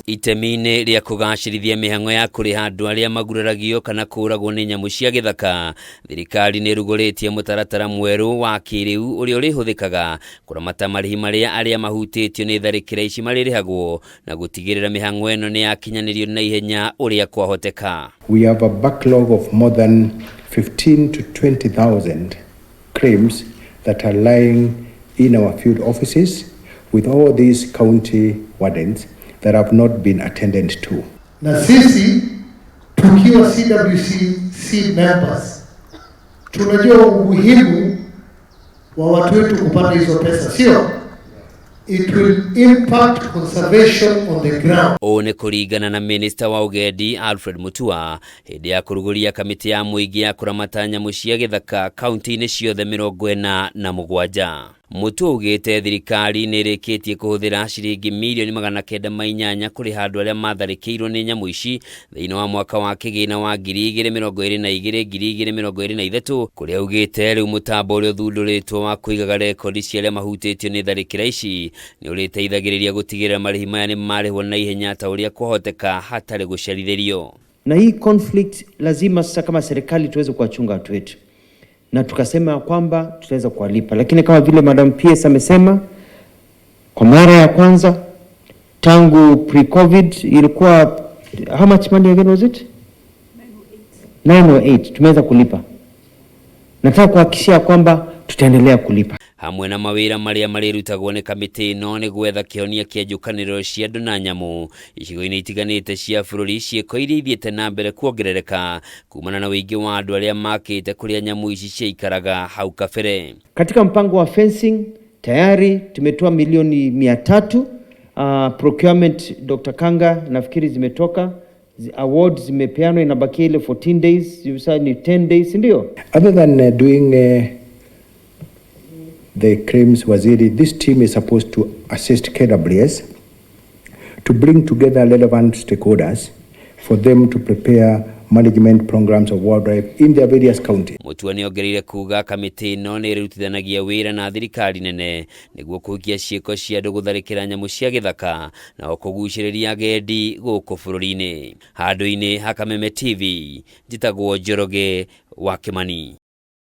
Itemi-inĩ rĩa kũgacĩrithia mĩhang'o ya kũrĩha andũ arĩa maguraragio kana kũragwo nĩ nyamũ cia gĩthaka, thirikari nĩ ĩrugũrĩtie mũtaratara mwerũ wa kĩrĩu ũrĩa ũrĩhũthĩkaga kũramata marĩhi marĩa arĩa mahutĩtio nĩ tharĩkĩra ici marĩrĩhagwo na gũtigĩrĩra mĩhang'o ĩno nĩ yakinyanĩrio na ihenya ũrĩa kwahoteka. We have a backlog of more than 15 to 20,000 claims that are lying in our field offices with all these county wardens that have not been attended to. Na sisi tukiwa CWC members tunajua umuhimu wa watu wetu kupata hizo pesa, sio? It will impact conservation on the ground. One kuringana na Minister wa UGENDI ALFRED MUTUA hĩndĩ ya kuruguria kamiti ya MUINGI ya kuramata nyamũ cia gĩthaka kaunti-inĩ ciothe 47. MUTUA ugĩte thirikari nĩ ĩrĩkĩtie kũhũthĩra ciringi mirioni 980 kũrĩ andũ arĩa matharĩkĩirwo nĩ nyamũ ici thĩinĩ wa mwaka wa kĩgĩna wa 2022-2023, kũrĩa ugĩte rĩu mũtambo ũrĩa ũthundũrĩtwo wa kũigaga rekondi cia arĩa mahutĩtio nĩ tharĩkĩra ici nĩ ũrĩteithagĩrĩria gũtigĩrĩra marĩhi maya nĩ marĩhwo na ihenya ta ũrĩa kwahoteka hatarĩ gũcerithĩrio. Na hii conflict lazima sasa kama serikali tuweze kuwachunga watu wetu, na tukasema kwamba tutaweza kuwalipa, lakini kama vile Madam PS amesema, kwa mara ya kwanza tangu pre-COVID ilikuwa how much money again was it? 908 tumeweza kulipa. Nataka kuhakikishia kwamba tutaendelea kulipa. Hamwe na mawĩra marĩa marĩrutagwo nĩ kamĩtĩ ĩno nĩ gwetha kĩhonia kĩa njũkanĩrĩro cia andũ na nyamũ icigo-inĩ itiganĩte cia bũrũri, ciĩko iria ithiĩte na mbere kuongerereka kumana na wĩingĩ wa andũ arĩa makĩte kũrĩa nyamũ ici ciaikaraga hau kabere. Katika mpango wa fencing tayari tumetoa milioni 300. Procurement Dr. Kanga nafikiri zimetoka, awards zimepeanwa, inabakia ile 14 days, sasa ni 10 days, ndio. Other than doing the claims, Waziri, this team is supposed to assist KWS to bring together relevant stakeholders for them to prepare management programs of wildlife in their various counties. MUTUA nĩ ongereire kuga kamĩtĩ ĩno nĩ ĩrutithanagia wĩra na thirikari nene nĩguo kũhukia ciĩko cia andũ gũtharĩkĩra nyamũ cia gĩthaka na kũgucĩrĩria agendi gũkũ bũrũri-inĩ. Handũ-inĩ ha Kameme TV, njĩtagwo Njoroge wa Kimani.